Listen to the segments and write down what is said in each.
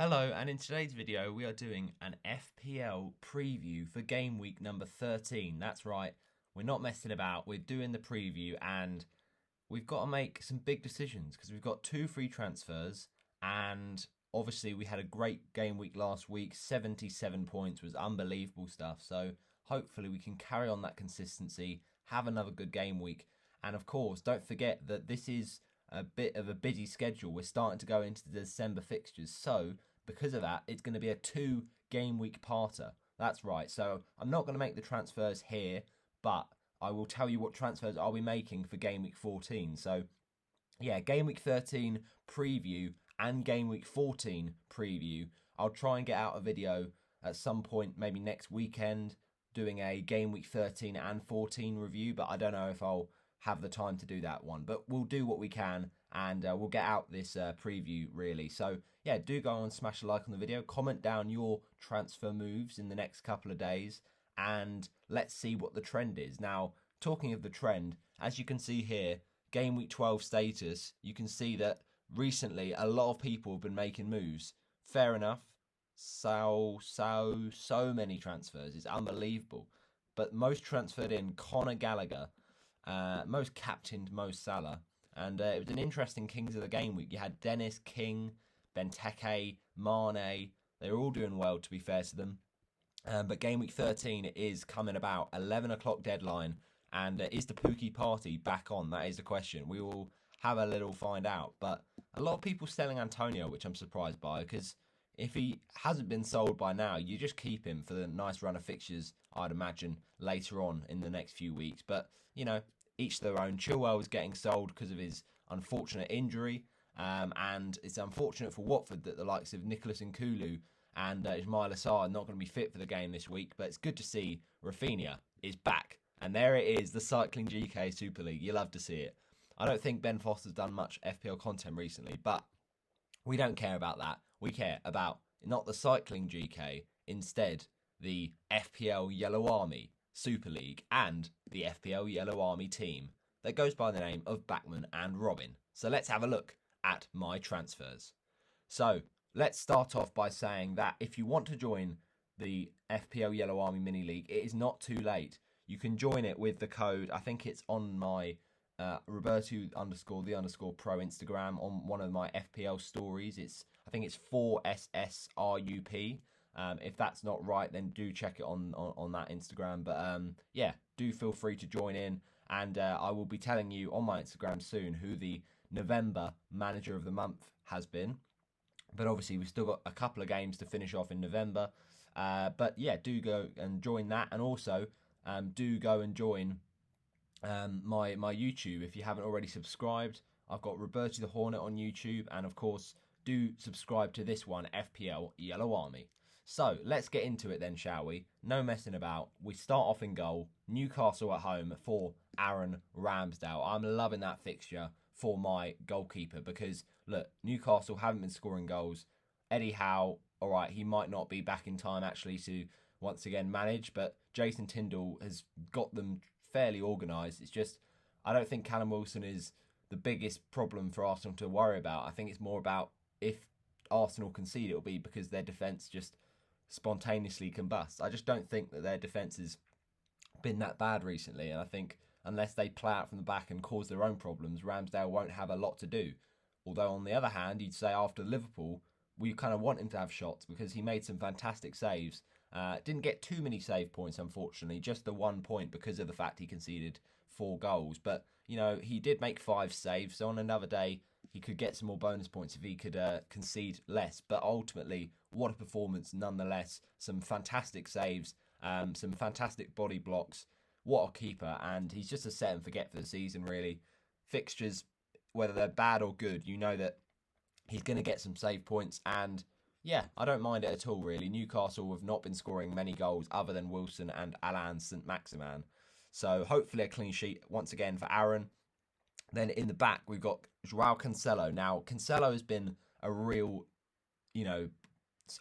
Hello, and in today's video we are doing an FPL preview for game week number 13. That's right, we're not messing about, we're doing the preview and we've got to make some big decisions because we've got two free transfers and obviously we had a great game week last week. 77 points was unbelievable stuff, so hopefully we can carry on that consistency, have another good game week, and of course don't forget that this is a bit of a busy schedule. We're starting to go into the December fixtures, so because of that, it's going to be a 2 game week parter. That's right. So I'm not going to make the transfers here, but I will tell you what transfers I'll be making for game week 14. So yeah, game week 13 preview and game week 14 preview. I'll try and get out a video at some point, maybe next weekend, doing a game week 13 and 14 review, but I don't know if I'll have the time to do that one, but we'll do what we can and we'll get out this preview really. So yeah, do go and smash a like on the video, comment down your transfer moves in the next couple of days, and let's see what the trend is. Now, talking of the trend, as you can see here, game week 12 status, you can see that recently a lot of people have been making moves. Fair enough, so many transfers, it's unbelievable, but most transferred in Conor Gallagher, most captained Mo Salah, and it was an interesting Kings of the Game week. You had Dennis, King, Benteke, Mane. They were all doing well, to be fair to them. But game week 13 is coming about, 11 o'clock deadline, and is the Pookie party back on? That is the question. We will have a little find out. But a lot of people selling Antonio, which I'm surprised by, because if he hasn't been sold by now, you just keep him for the nice run of fixtures, I'd imagine, later on in the next few weeks. But, you know, each their own. Chilwell was getting sold because of his unfortunate injury. And it's unfortunate for Watford that the likes of Nicholas Nkulu and Ismail Assar are not going to be fit for the game this week. But it's good to see Rafinha is back. And there it is, the Cycling GK Super League. You love to see it. I don't think Ben Foster's done much FPL content recently, but we don't care about that. We care about not the Cycling GK, instead the FPL Yellow Army Super League and the FPL Yellow Army team that goes by the name of Backman and Robin. So let's have a look at my transfers. So let's start off by saying that if you want to join the FPL Yellow Army Mini League, it is not too late. You can join it with the code, I think it's on my Roberto_the_pro Instagram on one of my FPL stories. I think it's 4SSRUP. If that's not right, then do check it on that Instagram. But yeah, do feel free to join in, and I will be telling you on my Instagram soon who the November Manager of the Month has been. But obviously we've still got a couple of games to finish off in November. But yeah, do go and join that, and also do go and join my YouTube if you haven't already subscribed. I've got Roberto the Hornet on YouTube, and of course do subscribe to this one, FPL Yellow Army. So let's get into it then, shall we? No messing about. We start off in goal, Newcastle at home for Aaron Ramsdale. I'm loving that fixture for my goalkeeper because look, Newcastle haven't been scoring goals. Eddie Howe, alright, he might not be back in time actually to once again manage, but Jason Tindall has got them fairly organised. It's just, I don't think Callum Wilson is the biggest problem for Arsenal to worry about. I think it's more about if Arsenal concede, it'll be because their defence just spontaneously combusts. I just don't think that their defence has been that bad recently, and I think unless they play out from the back and cause their own problems, Ramsdale won't have a lot to do. Although on the other hand, you'd say after Liverpool, we kind of want him to have shots because he made some fantastic saves. Didn't get too many save points, unfortunately, just the 1 point because of the fact he conceded 4 goals. But, you know, he did make 5 saves, so on another day, he could get some more bonus points if he could concede less. But ultimately, what a performance nonetheless. Some fantastic saves, some fantastic body blocks. What a keeper, and he's just a set and forget for the season, really. Fixtures, whether they're bad or good, you know that he's going to get some save points, and yeah, I don't mind it at all, really. Newcastle have not been scoring many goals other than Wilson and Alain Saint-Maximin. So hopefully a clean sheet once again for Aaron. Then in the back, we've got Joao Cancelo. Now, Cancelo has been a real, you know,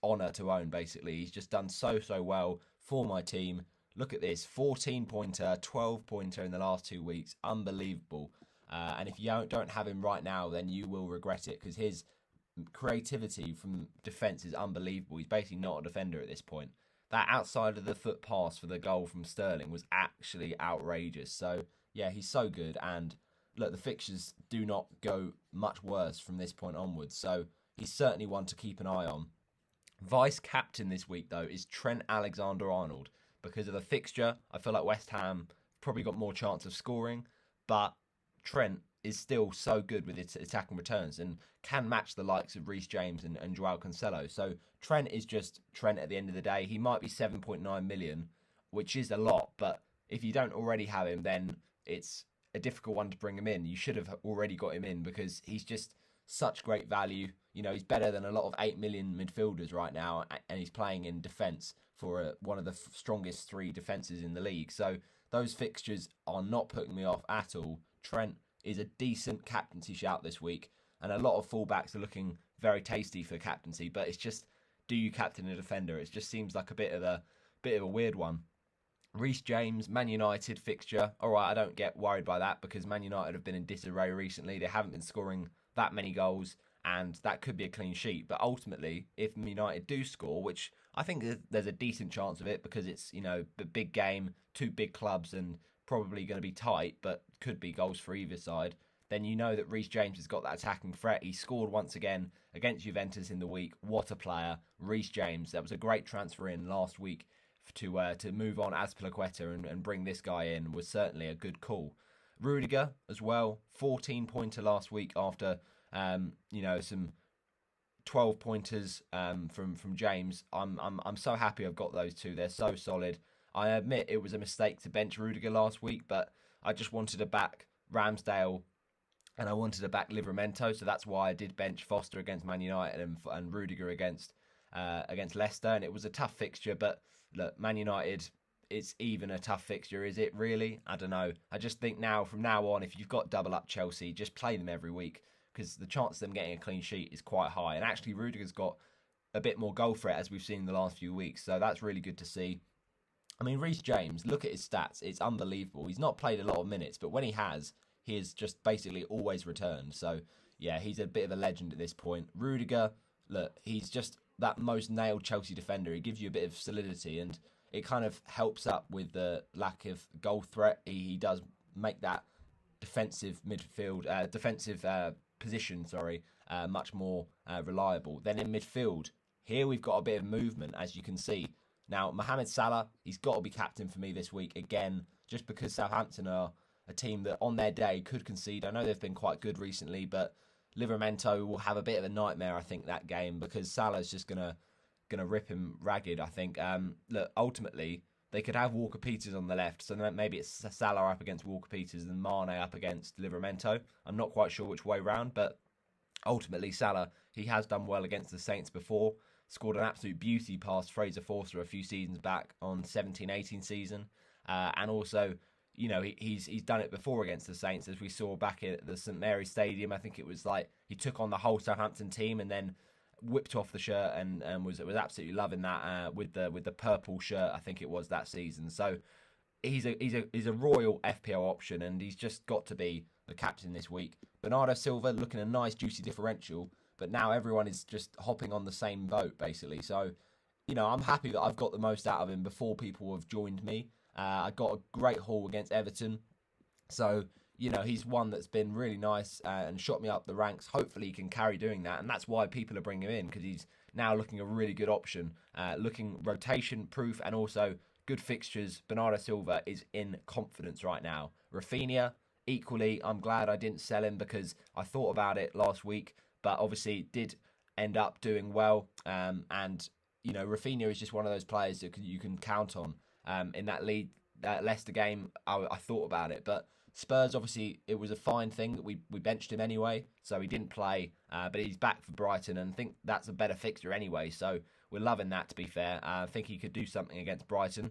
honour to own, basically. He's just done so well for my team. Look at this, 14-pointer, 12-pointer in the last 2 weeks. Unbelievable. And if you don't have him right now, then you will regret it because his creativity from defence is unbelievable. He's basically not a defender at this point. That outside of the foot pass for the goal from Sterling was actually outrageous. So, yeah, he's so good. And look, the fixtures do not go much worse from this point onwards. So, he's certainly one to keep an eye on. Vice captain this week, though, is Trent Alexander-Arnold. Because of the fixture, I feel like West Ham probably got more chance of scoring. But Trent is still so good with its attacking returns and can match the likes of Reece James and Joao Cancelo. So Trent is just Trent at the end of the day. He might be 7.9 million, which is a lot, but if you don't already have him, then it's a difficult one to bring him in. You should have already got him in because he's just such great value. You know, he's better than a lot of 8 million midfielders right now, and he's playing in defence for one of the strongest three defences in the league. So those fixtures are not putting me off at all. Trent is a decent captaincy shout this week, and a lot of fullbacks are looking very tasty for captaincy, but it's just, do you captain a defender? It just seems like a bit of a weird one. Reece James, Man United fixture. All right, I don't get worried by that because Man United have been in disarray recently. They haven't been scoring that many goals, and that could be a clean sheet. But ultimately, if United do score, which I think there's a decent chance of it because it's, you know, a big game, two big clubs, and probably going to be tight, but could be goals for either side, then you know that Reece James has got that attacking threat. He scored once again against Juventus in the week. What a player, Reece James. That was a great transfer in last week to move on Azpilicueta and bring this guy in was certainly a good call. Rudiger as well, 14-pointer last week after some 12-pointers from James. I'm so happy I've got those two. They're so solid. I admit it was a mistake to bench Rudiger last week, but I just wanted to back Ramsdale and I wanted to back Livramento, so that's why I did bench Foster against Man United and Rudiger against Leicester, and it was a tough fixture, but look, Man United, it's even a tough fixture, is it really? I don't know. I just think from now on, if you've got double up Chelsea, just play them every week because the chance of them getting a clean sheet is quite high, and actually Rudiger's got a bit more goal threat as we've seen in the last few weeks, so that's really good to see. I mean, Reece James, look at his stats. It's unbelievable. He's not played a lot of minutes, but when he has just basically always returned. So, yeah, he's a bit of a legend at this point. Rudiger, look, he's just that most nailed Chelsea defender. He gives you a bit of solidity, and it kind of helps up with the lack of goal threat. He does make that defensive position, much more reliable. Then in midfield, here we've got a bit of movement, as you can see. Now, Mohamed Salah, he's got to be captain for me this week again, just because Southampton are a team that on their day could concede. I know they've been quite good recently, but Livramento will have a bit of a nightmare, I think, that game because Salah's just gonna rip him ragged, I think. Look, ultimately, they could have Walker-Peters on the left, so then maybe it's Salah up against Walker-Peters and Mane up against Livramento. I'm not quite sure which way round, but ultimately Salah, he has done well against the Saints before. Scored an absolute beauty past Fraser Forster a few seasons back on 17-18 season. And also, you know, he's done it before against the Saints, as we saw back at the St Mary's Stadium. I think it was like he took on the whole Southampton team and then whipped off the shirt and was absolutely loving that with the purple shirt, I think it was that season. So he's a royal FPL option, and he's just got to be the captain this week. Bernardo Silva looking a nice juicy differential. But now everyone is just hopping on the same boat, basically. So, you know, I'm happy that I've got the most out of him before people have joined me. I got a great haul against Everton. So, you know, he's one that's been really nice and shot me up the ranks. Hopefully he can carry doing that. And that's why people are bringing him in, because he's now looking a really good option. Looking rotation-proof and also good fixtures. Bernardo Silva is in confidence right now. Rafinha, equally, I'm glad I didn't sell him because I thought about it last week. But obviously did end up doing well. And, you know, Rafinha is just one of those players that you can count on. In that Leicester game, I thought about it. But Spurs, obviously, it was a fine thing that we benched him anyway. So he didn't play. But he's back for Brighton. And I think that's a better fixture anyway. So we're loving that, to be fair. I think he could do something against Brighton.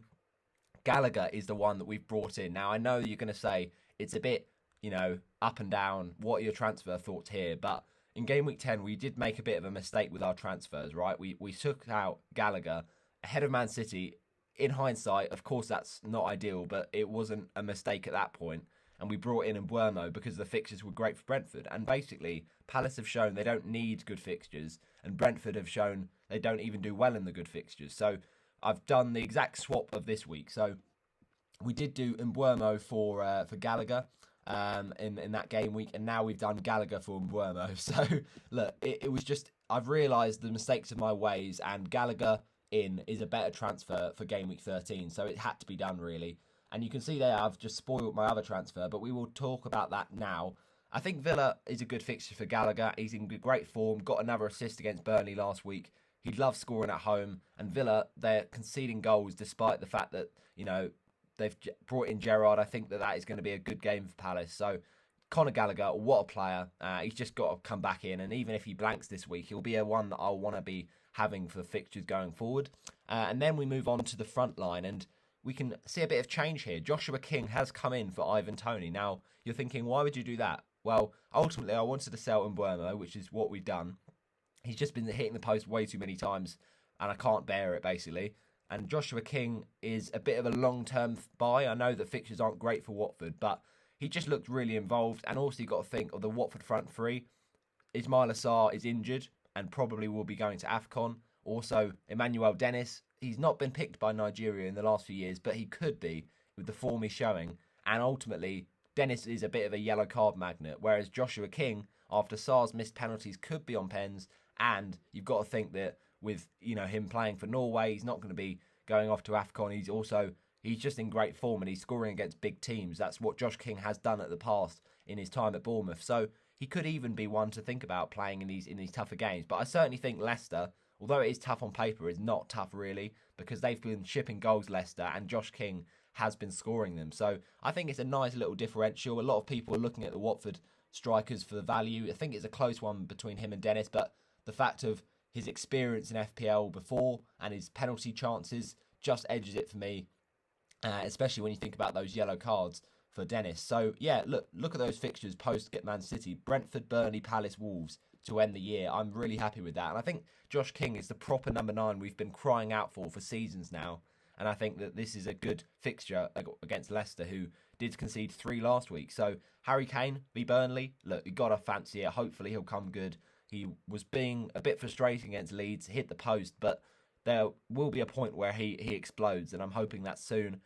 Gallagher is the one that we've brought in. Now, I know you're going to say it's a bit, you know, up and down. What are your transfer thoughts here? But in Game Week 10, we did make a bit of a mistake with our transfers, right? We took out Gallagher ahead of Man City. In hindsight, of course, that's not ideal, but it wasn't a mistake at that point. and we brought in Mbeumo because the fixtures were great for Brentford. And basically, Palace have shown they don't need good fixtures, and Brentford have shown they don't even do well in the good fixtures. So I've done the exact swap of this week. So we did do Mbeumo for Gallagher in that game week, and now we've done Gallagher for Mbeumo. So look, it was just, I've realised the mistakes of my ways, and Gallagher in is a better transfer for game week 13, so it had to be done really. And you can see there I've just spoiled my other transfer, but we will talk about that now. I think Villa is a good fixture for Gallagher. He's in great form, got another assist against Burnley last week. He loves scoring at home, and Villa, they're conceding goals despite the fact that, you know, they've brought in Gerrard. I think that is going to be a good game for Palace. So Conor Gallagher, what a player. He's just got to come back in, and even if he blanks this week, he'll be a one that I'll want to be having for fixtures going forward. And then we move on to the front line, and we can see a bit of change here. Joshua King has come in for Ivan Toney. Now, you're thinking, why would you do that? Well, ultimately, I wanted to sell Mbeumo, which is what we've done. He's just been hitting the post way too many times, and I can't bear it, basically. And Joshua King is a bit of a long-term buy. I know that fixtures aren't great for Watford, but he just looked really involved. And also, you've got to think of the Watford front three. Ismail Assar is injured and probably will be going to AFCON. Also, Emmanuel Dennis, he's not been picked by Nigeria in the last few years, but he could be with the form he's showing. And ultimately, Dennis is a bit of a yellow card magnet, whereas Joshua King, after Sarr's missed penalties, could be on pens. And you've got to think that with, you know, him playing for Norway, he's not going to be going off to AFCON. He's just in great form, and he's scoring against big teams. That's what Josh King has done at the past in his time at Bournemouth. So he could even be one to think about playing in these tougher games. But I certainly think Leicester, although it is tough on paper, is not tough really, because they've been shipping goals, Leicester, and Josh King has been scoring them. So I think it's a nice little differential. A lot of people are looking at the Watford strikers for the value. I think it's a close one between him and Dennis, but the fact of his experience in FPL before and his penalty chances just edges it for me, especially when you think about those yellow cards for Dennis. So yeah, look at those fixtures post get Man City: Brentford, Burnley, Palace, Wolves to end the year. I'm really happy with that, and I think Josh King is the proper number 9 we've been crying out for seasons now. And I think that this is a good fixture against Leicester, who did concede 3 last week. So Harry Kane v Burnley, look, you got to fancy it. Hopefully he'll come good. He was being a bit frustrating against Leeds, hit the post, but there will be a point where he explodes, and I'm hoping that soon.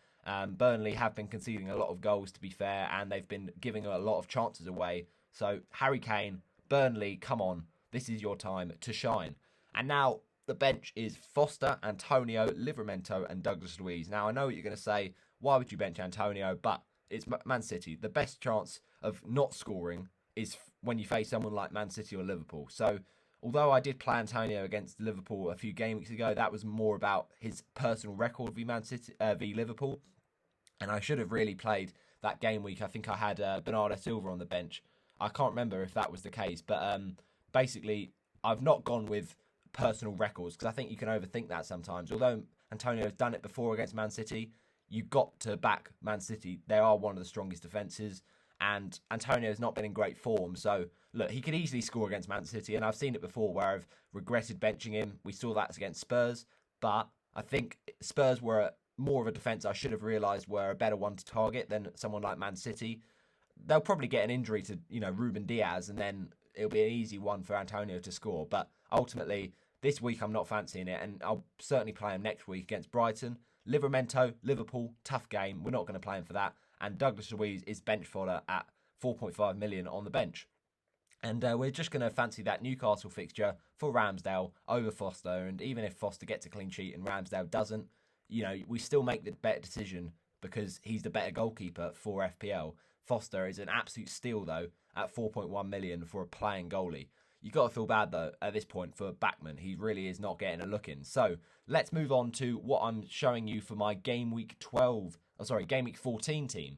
Burnley have been conceding a lot of goals, to be fair, and they've been giving a lot of chances away. So Harry Kane, Burnley, come on. This is your time to shine. And now the bench is Foster, Antonio, Livramento and Douglas Luiz. Now, I know what you're going to say. Why would you bench Antonio? But it's Man City. The best chance of not scoring is when you face someone like Man City or Liverpool. So, although I did play Antonio against Liverpool a few game weeks ago, that was more about his personal record v Man City, v Liverpool. And I should have really played that game week. I think I had Bernardo Silva on the bench. I can't remember if that was the case, but basically, I've not gone with personal records because I think you can overthink that sometimes. Although Antonio has done it before against Man City, you've got to back Man City. They are one of the strongest defences, and Antonio's not been in great form. So, look, he could easily score against Man City, and I've seen it before where I've regretted benching him. We saw that against Spurs, but I think Spurs were more of a defence I should have realised were a better one to target than someone like Man City. They'll probably get an injury to, Ruben Diaz, and then it'll be an easy one for Antonio to score. But ultimately, this week I'm not fancying it, and I'll certainly play him next week against Brighton. Livramento, Liverpool, tough game. We're not going to play him for that. And Douglas Luiz is bench fodder at 4.5 million on the bench. And we're just going to fancy that Newcastle fixture for Ramsdale over Foster. And even if Foster gets a clean sheet and Ramsdale doesn't, we still make the better decision because he's the better goalkeeper for FPL. Foster is an absolute steal, though, at 4.1 million for a playing goalie. You've got to feel bad, though, at this point for Backman. He really is not getting a look in. So let's move on to what I'm showing you for my Game Week 14 team.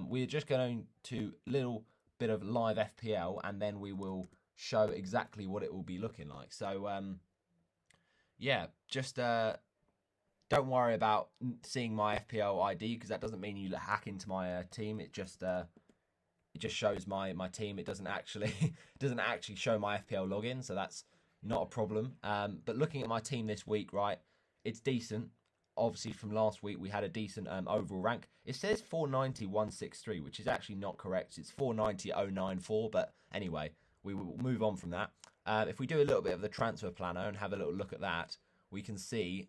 We're just going to a little bit of live FPL, and then we will show exactly what it will be looking like. So, just don't worry about seeing my FPL ID, because that doesn't mean you hack into my team. It just shows my team. It doesn't actually show my FPL login, so that's not a problem. But looking at my team this week, right, it's decent. obviously from last week we had a decent overall rank. It says 490,163, which is actually not correct. It's 490,094, but anyway, we will move on from that. If we do a little bit of the transfer planner and have a little look at that, we can see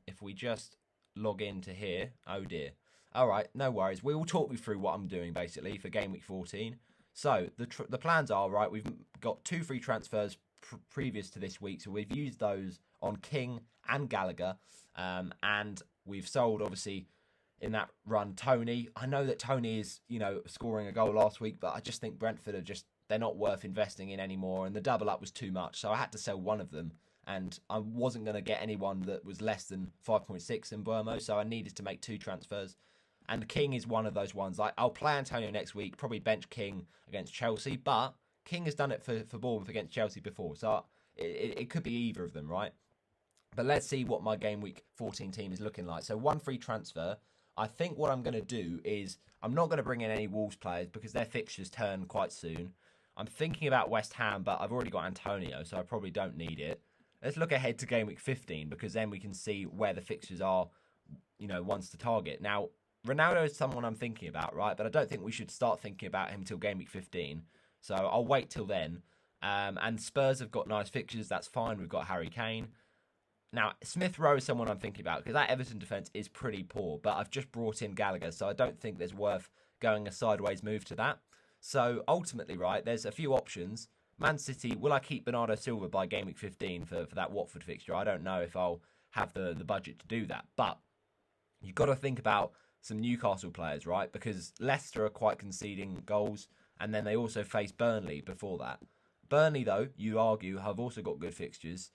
if we just log into here. Oh dear. All right, no worries. We will talk you through what I'm doing basically for Game Week 14. So the plans are, right, we've got 2 free transfers previous to this week, so we've used those on King and Gallagher, and we've sold, obviously, in that run, Tony. I know that Tony is, scoring a goal last week, but I just think Brentford they're not worth investing in anymore, and the double up was too much, so I had to sell one of them, and I wasn't going to get anyone that was less than 5.6 in Burmo, so I needed to make 2 transfers. And King is one of those ones. I'll play Antonio next week, probably bench King against Chelsea, but King has done it for Bournemouth against Chelsea before, so it could be either of them, right? But let's see what my Game Week 14 team is looking like. So 1 free transfer. I think what I'm going to do is I'm not going to bring in any Wolves players because their fixtures turn quite soon. I'm thinking about West Ham, but I've already got Antonio, so I probably don't need it. Let's look ahead to Game Week 15 because then we can see where the fixtures are, once to target. Now, Ronaldo is someone I'm thinking about, right? But I don't think we should start thinking about him till Game Week 15. So I'll wait till then. And Spurs have got nice fixtures. That's fine. We've got Harry Kane. Now, Smith Rowe is someone I'm thinking about because that Everton defence is pretty poor. But I've just brought in Gallagher, so I don't think there's worth going a sideways move to that. So ultimately, right, there's a few options. Man City, will I keep Bernardo Silva by Game Week 15 for that Watford fixture? I don't know if I'll have the budget to do that. But you've got to think about some Newcastle players, right? Because Leicester are quite conceding goals, and then they also face Burnley before that. Burnley, though, you argue, have also got good fixtures.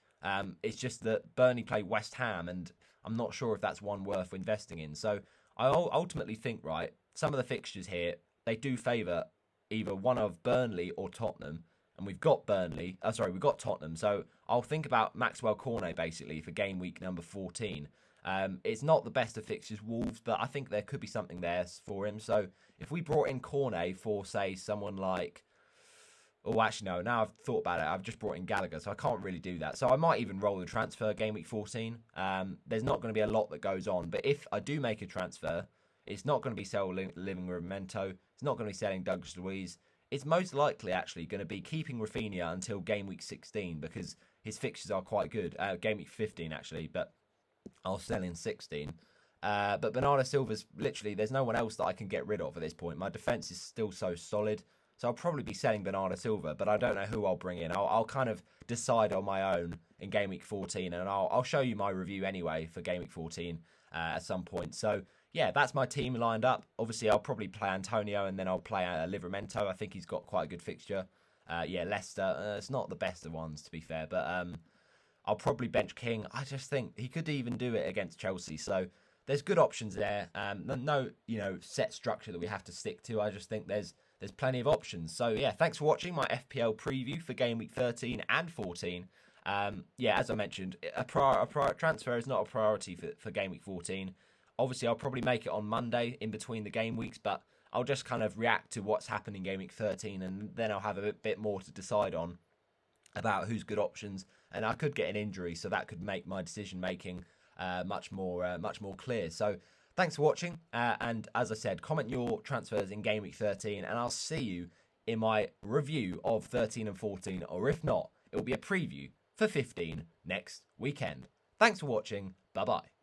It's just that Burnley play West Ham, and I'm not sure if that's one worth investing in. So I ultimately think, right, some of the fixtures here, they do favour either one of Burnley or Tottenham, and we've got we've got Tottenham. So I'll think about Maxwell Cornet, basically, for game week number 14. It's not the best of fixtures, Wolves, but I think there could be something there for him. So if we brought in Cornet for, say, someone like... Oh, actually, no. Now I've thought about it, I've just brought in Gallagher, so I can't really do that. So I might even roll the transfer game week 14. There's not going to be a lot that goes on. But if I do make a transfer, it's not going to be selling Livramento. It's not going to be selling Douglas Luiz. It's most likely actually going to be keeping Rafinha until game week 16 because his fixtures are quite good. Game week 15, actually, but I'll sell in 16. But Bernardo Silva's literally, there's no one else that I can get rid of at this point. My defence is still so solid. So I'll probably be selling Bernardo Silva, but I don't know who I'll bring in. I'll kind of decide on my own in Game Week 14, and I'll show you my review anyway for Game Week 14 at some point. So, yeah, that's my team lined up. Obviously, I'll probably play Antonio, and then I'll play Livramento. I think he's got quite a good fixture. Leicester, it's not the best of ones, to be fair, but I'll probably bench King. I just think he could even do it against Chelsea. So there's good options there. No, set structure that we have to stick to. I just think there's plenty of options. So, yeah, thanks for watching my FPL preview for Game Week 13 and 14. As I mentioned, a transfer is not a priority for Game Week 14. Obviously, I'll probably make it on Monday in between the game weeks, but I'll just kind of react to what's happened in Game Week 13, and then I'll have a bit more to decide on about who's good options. And I could get an injury, so that could make my decision-making much more clear. So, thanks for watching, and as I said, comment your transfers in Game Week 13, and I'll see you in my review of 13 and 14, or if not, it will be a preview for 15 next weekend. Thanks for watching, bye-bye.